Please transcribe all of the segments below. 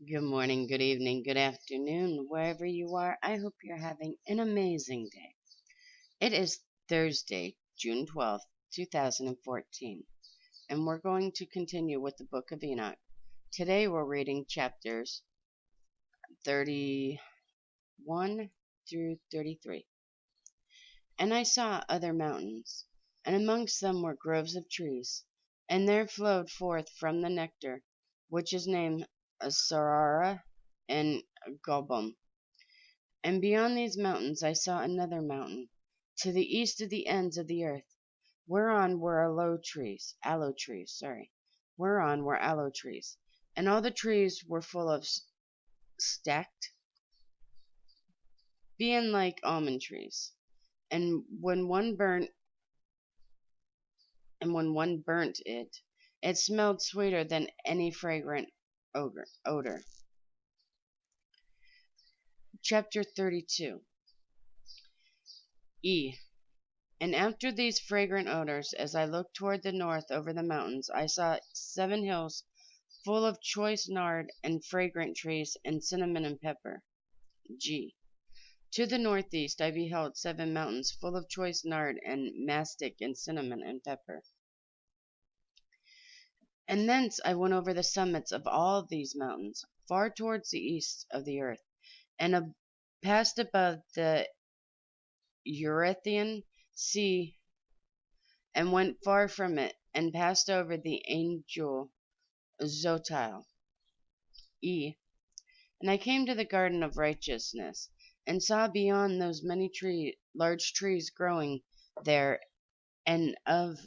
Good morning, good evening, good afternoon, wherever you are. I hope you're having an amazing day. It is Thursday, June 12th, 2014, and we're going to continue with the book of Enoch. Today we're reading chapters 31 through 33. And I saw other mountains, and amongst them were groves of trees, and there flowed forth from the nectar, which is named Sarara and Gobum. And beyond these mountains I saw another mountain, to the east of the ends of the earth, whereon were aloe trees, and all the trees were full of stacked, being like almond trees. And when one burnt it, it smelled sweeter than any fragrant odor. Chapter 32. E. And after these fragrant odors, as I looked toward the north over the mountains, I saw 7 hills full of choice nard and fragrant trees and cinnamon and pepper. G. To the northeast I beheld 7 mountains full of choice nard and mastic and cinnamon and pepper. And thence I went over the summits of all these mountains, far towards the east of the earth, and passed above the Eurythian Sea, and went far from it, and passed over the Angel Zotile. E. And I came to the garden of righteousness, and saw beyond those many large trees growing there, and of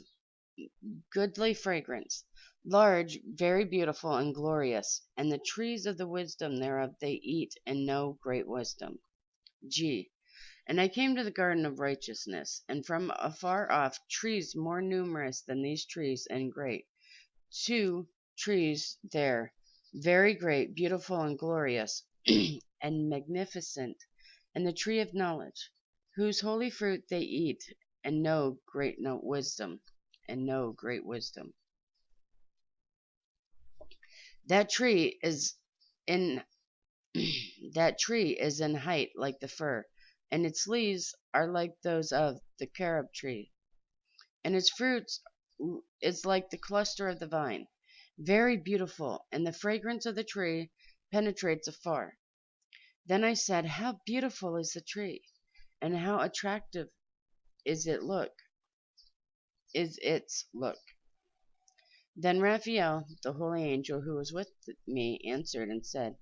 goodly fragrance, large, very beautiful, and glorious, and the trees of the wisdom thereof they eat and know great wisdom. G. And I came to the garden of righteousness, and from afar off trees more numerous than these trees and great, 2 trees there, very great, beautiful, and glorious, and magnificent, and the tree of knowledge, whose holy fruit they eat, and know great wisdom. That tree is in height like the fir, and its leaves are like those of the carob tree, and its fruits is like the cluster of the vine, very beautiful, and the fragrance of the tree penetrates afar. Then I said, how beautiful is the tree, and how attractive is its look. Then Raphael, the holy angel who was with me, answered and said,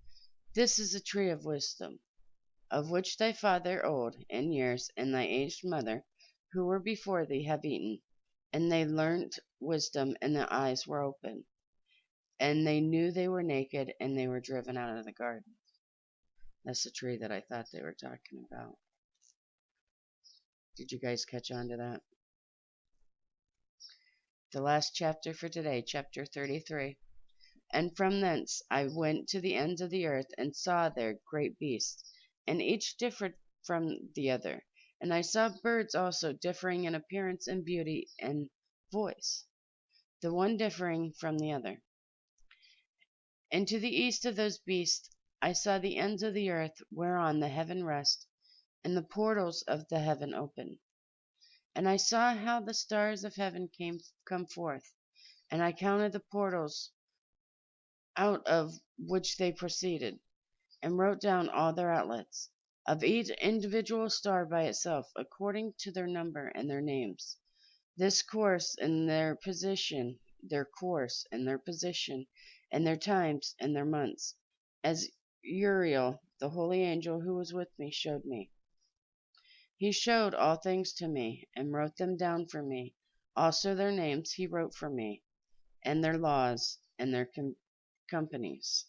this is a tree of wisdom, of which thy father old in years and thy aged mother, who were before thee, have eaten, and they learnt wisdom, and their eyes were open, and they knew they were naked, and they were driven out of the garden. That's the tree that I thought they were talking about. Did you guys catch on to that? The last chapter for today, chapter 33. And from thence I went to the ends of the earth, and saw there great beasts, and each differed from the other. And I saw birds also, differing in appearance and beauty and voice, the one differing from the other. And to the east of those beasts I saw the ends of the earth, whereon the heaven rests, and the portals of the heaven open. And I saw how the stars of heaven come forth, and I counted the portals out of which they proceeded, and wrote down all their outlets, of each individual star by itself, according to their number and their names, their course and their position, and their times and their months, as Uriel, the holy angel who was with me, showed me. He showed all things to me, and wrote them down for me. Also their names he wrote for me, and their laws, and their companies.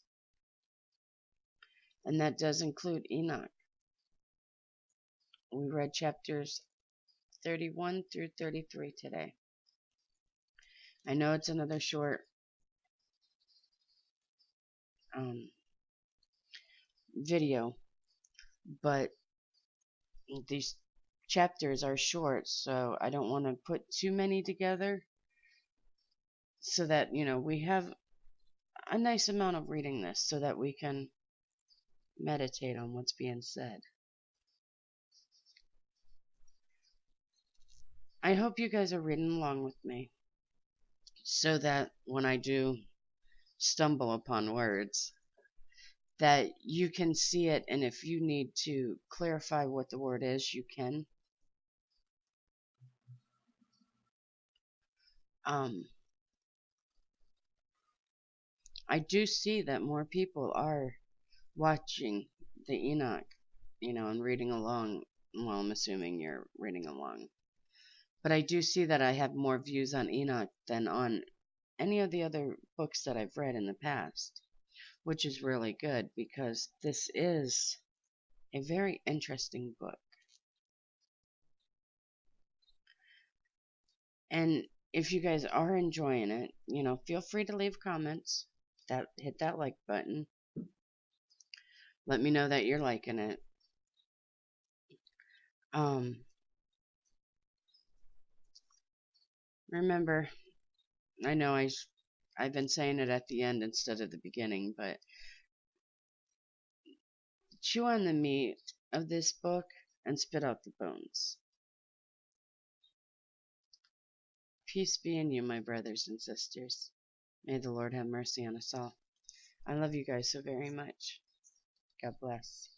And that does include Enoch. We read chapters 31 through 33 today. I know it's another short video, but these chapters are short, so I don't want to put too many together, so that we have a nice amount of reading this so that we can meditate on what's being said. I hope you guys are reading along with me so that when I do stumble upon words, that you can see it, and if you need to clarify what the word is, you can. I do see that more people are watching the Enoch, and reading along. Well, I'm assuming you're reading along. But I do see that I have more views on Enoch than on any of the other books that I've read in the past, which is really good because this is a very interesting book. And if you guys are enjoying it, feel free to leave comments. Hit that like button. Let me know that you're liking it. Remember, I know I've been saying it at the end instead of the beginning, but chew on the meat of this book and spit out the bones. Peace be in you, my brothers and sisters. May the Lord have mercy on us all. I love you guys so very much. God bless.